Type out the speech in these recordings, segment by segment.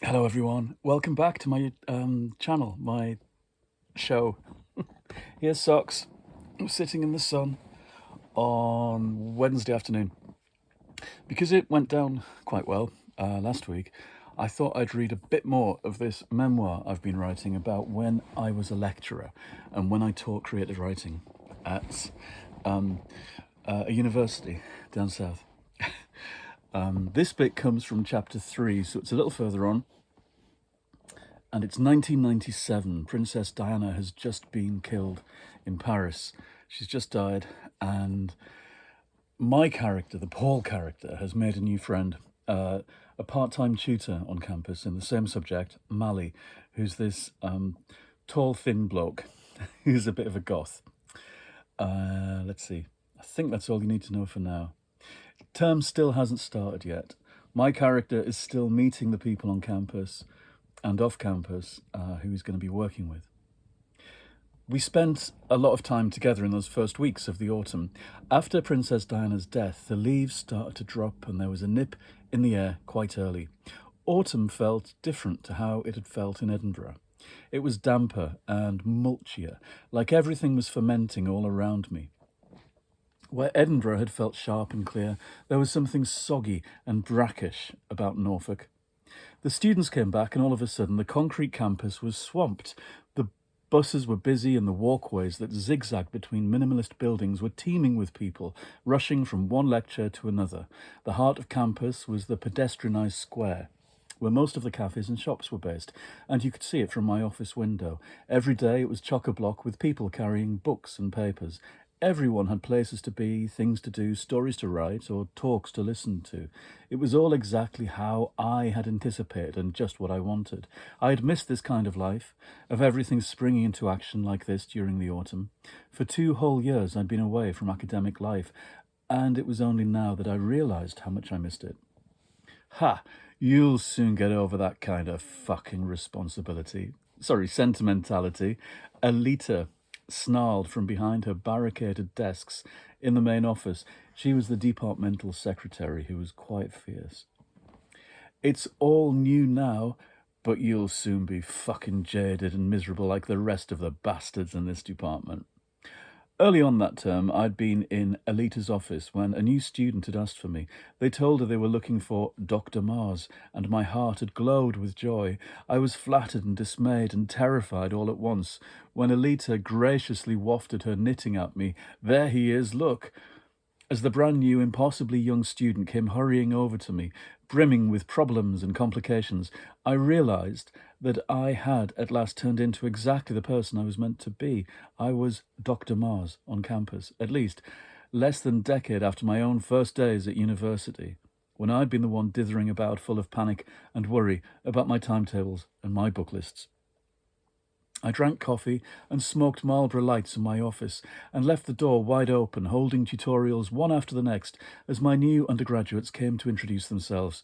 Hello, everyone. Welcome back to my channel, my show. Here's Socks. I'm sitting in the sun on Wednesday afternoon. Because it went down quite well last week, I thought I'd read a bit more of this memoir I've been writing about when I was a lecturer and when I taught creative writing at a university down south. This bit comes from chapter 3, so it's a little further on. And it's 1997. Princess Diana has just been killed in Paris. She's just died, and my character, the Paul character, has made a new friend, a part-time tutor on campus in the same subject, Mali, who's this tall, thin bloke who's a bit of a goth. Let's see. I think that's all you need to know for now. Term still hasn't started yet. My character is still meeting the people on campus and off campus who he's going to be working with. We spent a lot of time together in those first weeks of the autumn. After Princess Diana's death, the leaves started to drop and there was a nip in the air quite early. Autumn felt different to how it had felt in Edinburgh. It was damper and mulchier, like everything was fermenting all around me. Where Edinburgh had felt sharp and clear, there was something soggy and brackish about Norfolk. The students came back and all of a sudden the concrete campus was swamped. The buses were busy and the walkways that zigzagged between minimalist buildings were teeming with people, rushing from one lecture to another. The heart of campus was the pedestrianised square, where most of the cafes and shops were based, and you could see it from my office window. Every day it was chock-a-block with people carrying books and papers. Everyone had places to be, things to do, stories to write, or talks to listen to. It was all exactly how I had anticipated and just what I wanted. I had missed this kind of life, of everything springing into action like this during the autumn. For 2 whole years I'd been away from academic life, and it was only now that I realised how much I missed it. Ha! You'll soon get over that kind of fucking sentimentality. Alita snarled from behind her barricaded desks in the main office. She was the departmental secretary, who was quite fierce. It's all new now, but you'll soon be fucking jaded and miserable like the rest of the bastards in this department. Early on that term, I'd been in Alita's office when a new student had asked for me. They told her they were looking for Dr. Mars, and my heart had glowed with joy. I was flattered and dismayed and terrified all at once when Alita graciously wafted her knitting at me. There he is, look. As the brand new, impossibly young student came hurrying over to me, brimming with problems and complications, I realised that I had at last turned into exactly the person I was meant to be. I was Dr. Mars on campus, at least less than a decade after my own first days at university, when I'd been the one dithering about full of panic and worry about my timetables and my book lists. I drank coffee and smoked Marlboro Lights in my office and left the door wide open, holding tutorials one after the next as my new undergraduates came to introduce themselves.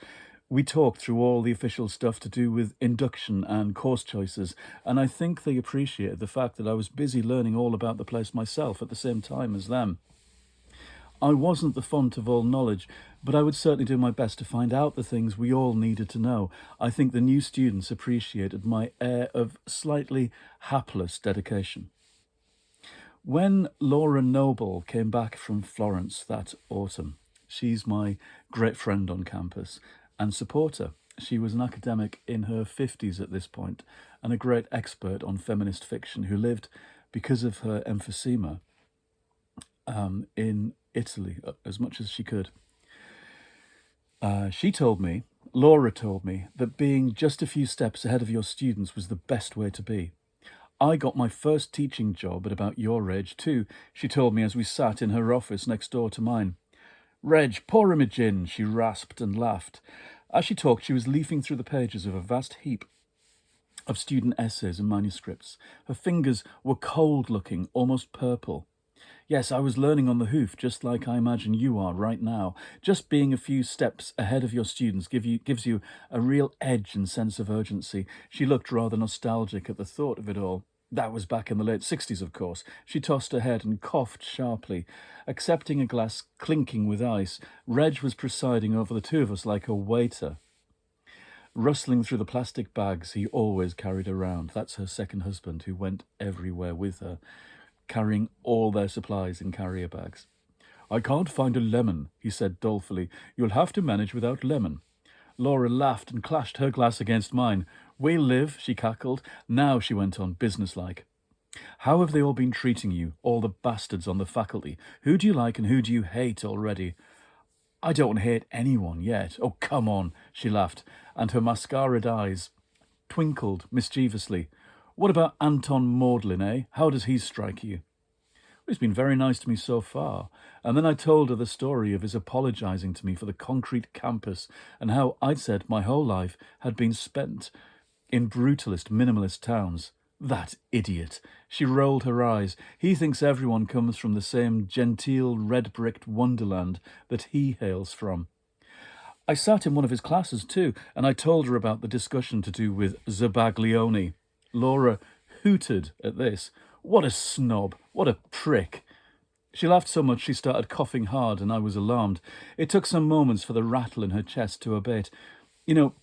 We talked through all the official stuff to do with induction and course choices, and I think they appreciated the fact that I was busy learning all about the place myself at the same time as them. I wasn't the font of all knowledge, but I would certainly do my best to find out the things we all needed to know. I think the new students appreciated my air of slightly hapless dedication. When Laura Noble came back from Florence that autumn, she's my great friend on campus and supporter. She was an academic in her 50s at this point and a great expert on feminist fiction who lived, because of her emphysema, in Italy as much as she could. Laura told me, that being just a few steps ahead of your students was the best way to be. I got my first teaching job at about your age too, she told me as we sat in her office next door to mine. Reg, pour him a gin, she rasped and laughed. As she talked, she was leafing through the pages of a vast heap of student essays and manuscripts. Her fingers were cold-looking, almost purple. Yes, I was learning on the hoof, just like I imagine you are right now. Just being a few steps ahead of your students gives you a real edge and sense of urgency. She looked rather nostalgic at the thought of it all. That was back in the late 60s, of course. She tossed her head and coughed sharply. Accepting a glass clinking with ice, Reg was presiding over the two of us like a waiter. rustling through the plastic bags he always carried around. That's her second husband, who went everywhere with her, carrying all their supplies in carrier bags. I can't find a lemon, he said dolefully. You'll have to manage without lemon. Laura laughed and clashed her glass against mine. We'll live, she cackled. Now, she went on, businesslike. How have they all been treating you, all the bastards on the faculty? Who do you like and who do you hate already? I don't hate anyone yet. Oh, come on, she laughed, and her mascaraed eyes twinkled mischievously. What about Anton Maudlin, eh? How does he strike you? He's been very nice to me so far. And then I told her the story of his apologising to me for the concrete campus and how I'd said my whole life had been spent in brutalist, minimalist towns. That idiot. She rolled her eyes. He thinks everyone comes from the same genteel, red-bricked wonderland that he hails from. I sat in one of his classes too, and I told her about the discussion to do with Zabaglione. Laura hooted at this. What a snob! What a prick! She laughed so much she started coughing hard, and I was alarmed. It took some moments for the rattle in her chest to abate. You know,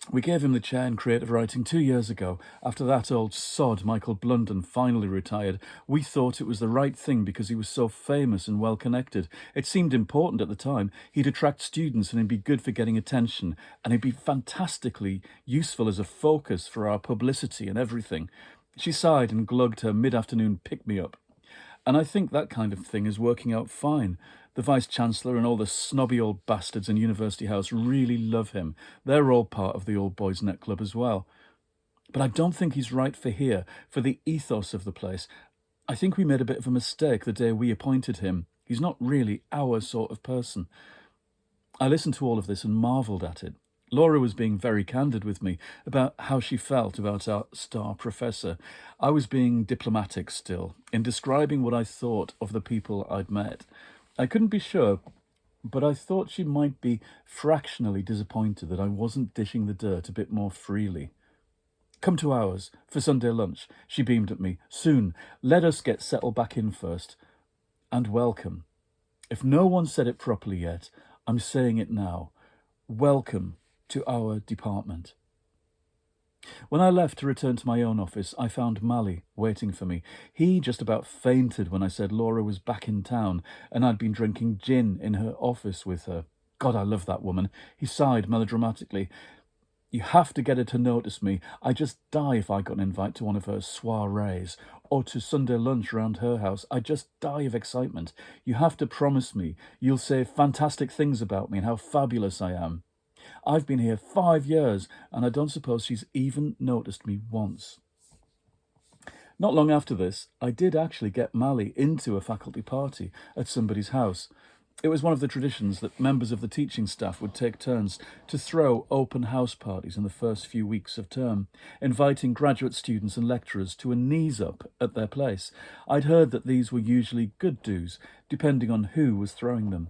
we gave him the chair in creative writing 2 years ago. After that old sod, Michael Blunden, finally retired, we thought it was the right thing because he was so famous and well-connected. It seemed important at the time. He'd attract students and he'd be good for getting attention, and he'd be fantastically useful as a focus for our publicity and everything. She sighed and glugged her mid-afternoon pick-me-up. And I think that kind of thing is working out fine. The Vice-Chancellor and all the snobby old bastards in University House really love him. They're all part of the Old Boys Net Club as well. But I don't think he's right for here, for the ethos of the place. I think we made a bit of a mistake the day we appointed him. He's not really our sort of person. I listened to all of this and marvelled at it. Laura was being very candid with me about how she felt about our star professor. I was being diplomatic still, in describing what I thought of the people I'd met. I couldn't be sure, but I thought she might be fractionally disappointed that I wasn't dishing the dirt a bit more freely. Come to ours for Sunday lunch, she beamed at me. Soon, let us get settled back in first. And welcome. If no one said it properly yet, I'm saying it now. Welcome to our department. When I left to return to my own office, I found Mally waiting for me. He just about fainted when I said Laura was back in town and I'd been drinking gin in her office with her. God, I love that woman. He sighed melodramatically. You have to get her to notice me. I just die if I got an invite to one of her soirees or to Sunday lunch around her house. I just die of excitement. You have to promise me you'll say fantastic things about me and how fabulous I am. I've been here 5 years, and I don't suppose she's even noticed me once. Not long after this, I did actually get Mally into a faculty party at somebody's house. It was one of the traditions that members of the teaching staff would take turns to throw open house parties in the first few weeks of term, inviting graduate students and lecturers to a knees-up at their place. I'd heard that these were usually good do's, depending on who was throwing them.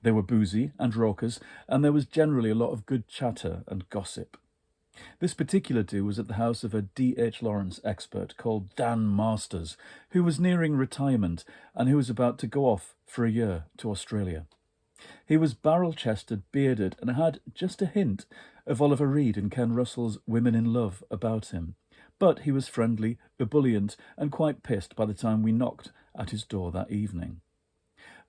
They were boozy and raucous, and there was generally a lot of good chatter and gossip. This particular do was at the house of a D.H. Lawrence expert called Dan Masters, who was nearing retirement and who was about to go off for a year to Australia. He was barrel-chested, bearded, and had just a hint of Oliver Reed and Ken Russell's Women in Love about him. But he was friendly, ebullient, and quite pissed by the time we knocked at his door that evening.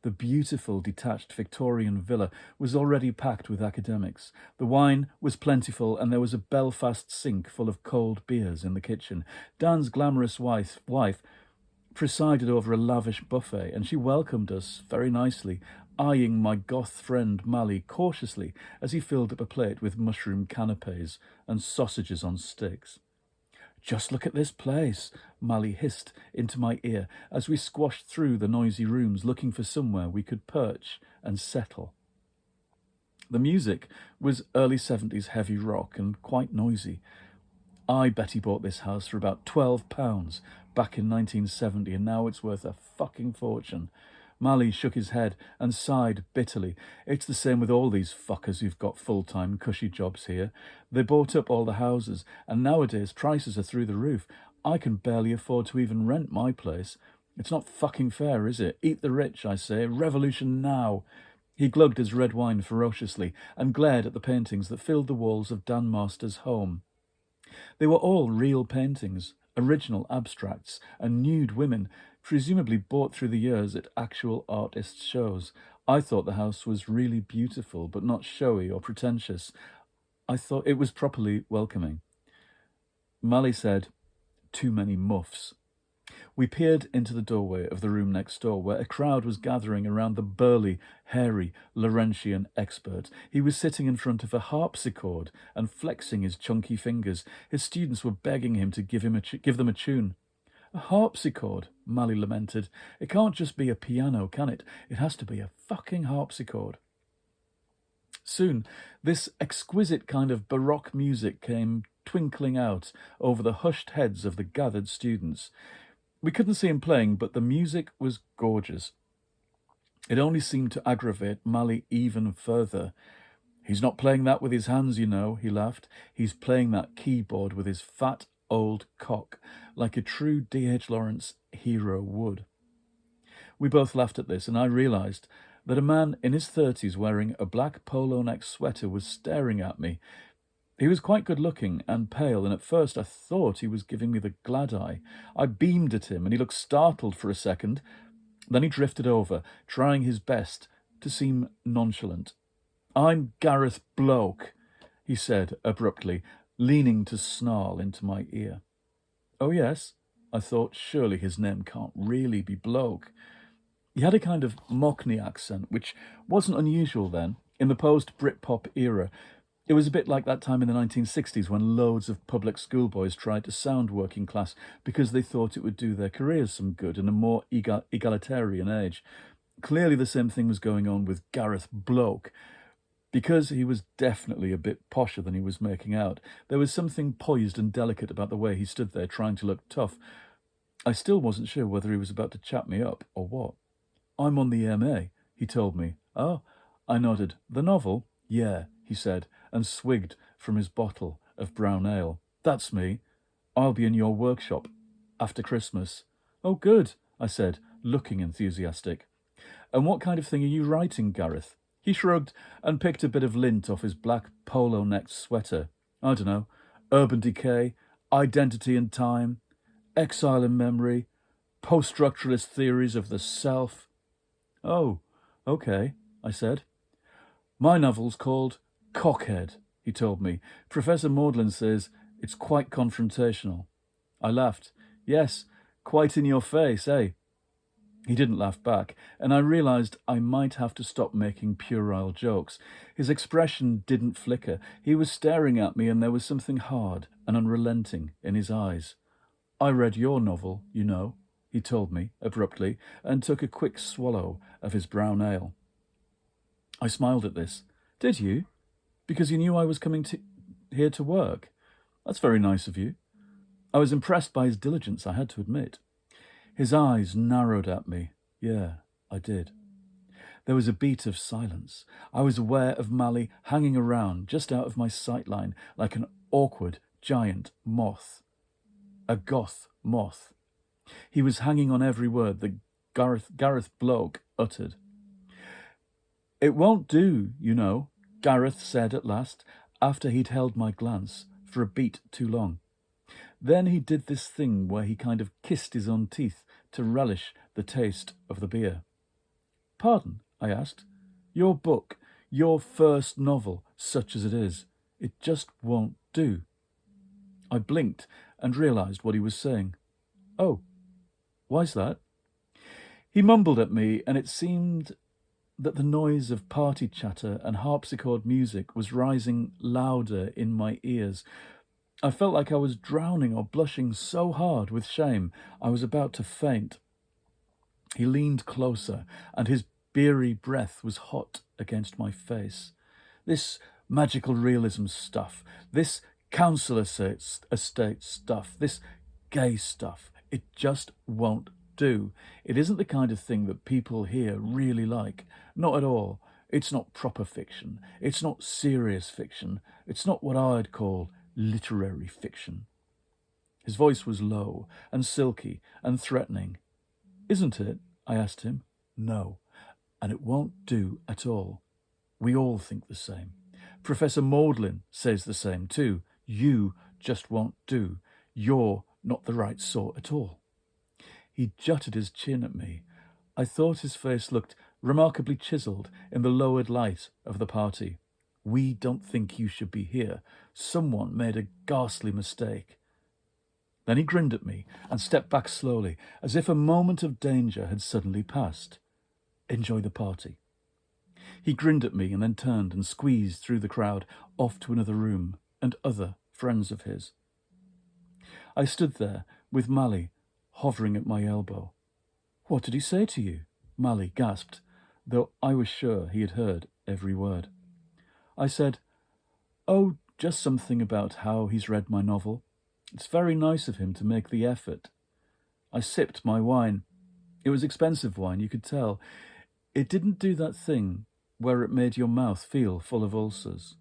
The beautiful, detached Victorian villa was already packed with academics. The wine was plentiful, and there was a Belfast sink full of cold beers in the kitchen. Dan's glamorous wife presided over a lavish buffet, and she welcomed us very nicely, eyeing my goth friend Mally cautiously as he filled up a plate with mushroom canapes and sausages on sticks. Just look at this place, Mally hissed into my ear as we squashed through the noisy rooms looking for somewhere we could perch and settle. The music was early 70s heavy rock and quite noisy. I bet he bought this house for about £12 back in 1970, and now it's worth a fucking fortune. Mally shook his head and sighed bitterly. It's the same with all these fuckers who've got full-time cushy jobs here. They bought up all the houses, and nowadays prices are through the roof. I can barely afford to even rent my place. It's not fucking fair, is it? Eat the rich, I say. Revolution now. He glugged his red wine ferociously and glared at the paintings that filled the walls of Dan Master's home. They were all real paintings, original abstracts, and nude women, presumably bought through the years at actual artists' shows. I thought the house was really beautiful, but not showy or pretentious. I thought it was properly welcoming. Mally said, "Too many muffs." We peered into the doorway of the room next door, where a crowd was gathering around the burly, hairy Laurentian expert. He was sitting in front of a harpsichord and flexing his chunky fingers. His students were begging him to give them a tune. "A harpsichord," Mally lamented. "It can't just be a piano, can it? It has to be a fucking harpsichord." Soon, this exquisite kind of baroque music came twinkling out over the hushed heads of the gathered students. We couldn't see him playing, but the music was gorgeous. It only seemed to aggravate Mally even further. "He's not playing that with his hands, you know," he laughed. "He's playing that keyboard with his fat old cock, like a true D.H. Lawrence hero would." We both laughed at this, and I realised that a man in his 30s wearing a black polo neck sweater was staring at me. He was quite good-looking and pale, and at first I thought he was giving me the glad eye. I beamed at him, and he looked startled for a second. Then he drifted over, trying his best to seem nonchalant. "I'm Gareth Bloke," he said abruptly, leaning to snarl into my ear. "Oh, yes?" I thought, surely his name can't really be Bloke. He had a kind of Mockney accent, which wasn't unusual then, in the post-Britpop era. It was a bit like that time in the 1960s when loads of public schoolboys tried to sound working class because they thought it would do their careers some good in a more egalitarian age. Clearly the same thing was going on with Gareth Bloke. Because he was definitely a bit posher than he was making out, there was something poised and delicate about the way he stood there trying to look tough. I still wasn't sure whether he was about to chat me up or what. "I'm on the MA, he told me. "Oh," I nodded. "The novel?" "Yeah," he said, and swigged from his bottle of brown ale. "That's me. I'll be in your workshop after Christmas." "Oh, good," I said, looking enthusiastic. "And what kind of thing are you writing, Gareth?" He shrugged and picked a bit of lint off his black polo-necked sweater. "I don't know. Urban decay, identity and time, exile and memory, post-structuralist theories of the self." "Oh, okay," I said. "My novel's called Cockhead," he told me. "Professor Maudlin says it's quite confrontational." I laughed. "Yes, quite in your face, eh?" He didn't laugh back, and I realised I might have to stop making puerile jokes. His expression didn't flicker. He was staring at me, and there was something hard and unrelenting in his eyes. "I read your novel, you know," he told me abruptly, and took a quick swallow of his brown ale. I smiled at this. "Did you? Because you knew I was coming here to work? That's very nice of you." I was impressed by his diligence, I had to admit. His eyes narrowed at me. "Yeah, I did." There was a beat of silence. I was aware of Mally hanging around just out of my sightline like an awkward giant moth. A goth moth. He was hanging on every word that Gareth Bloke uttered. "It won't do, you know," Gareth said at last, after he'd held my glance for a beat too long. Then he did this thing where he kind of kissed his own teeth to relish the taste of the beer. "Pardon?" I asked. "Your book, your first novel, such as it is, it just won't do." I blinked and realised what he was saying. "Oh, why's that?" He mumbled at me, and it seemed that the noise of party chatter and harpsichord music was rising louder in my ears. I felt like I was drowning or blushing so hard with shame I was about to faint. He leaned closer, and his beery breath was hot against my face. "This magical realism stuff, this council estate stuff, this gay stuff, it just won't do. It isn't the kind of thing that people here really like. Not at all. It's not proper fiction. It's not serious fiction. It's not what I'd call literary fiction." His voice was low and silky and threatening. "Isn't it?" I asked him. "No. and it won't do at all. We all think the same. Professor Maudlin says the same too. You just won't do. You're not the right sort at all. He jutted his chin at me. I thought his face looked remarkably chiselled in the lowered light of the party. We don't think you should be here. Someone made a ghastly mistake. Then he grinned at me and stepped back slowly, as if a moment of danger had suddenly passed. Enjoy the party. He grinned at me and then turned and squeezed through the crowd off to another room and other friends of his. I stood there with Mally hovering at my elbow. What did he say to you? Mally gasped, though I was sure he had heard every word. I said, oh, just something about how he's read my novel. It's very nice of him to make the effort. I sipped my wine. It was expensive wine, you could tell. It didn't do that thing where it made your mouth feel full of ulcers.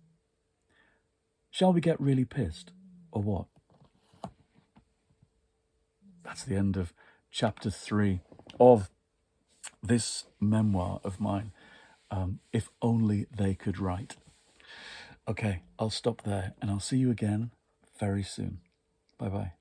Shall we get really pissed, or what? That's the end of chapter 3 of this memoir of mine, If Only They Could Write. Okay, I'll stop there and I'll see you again very soon. Bye-bye.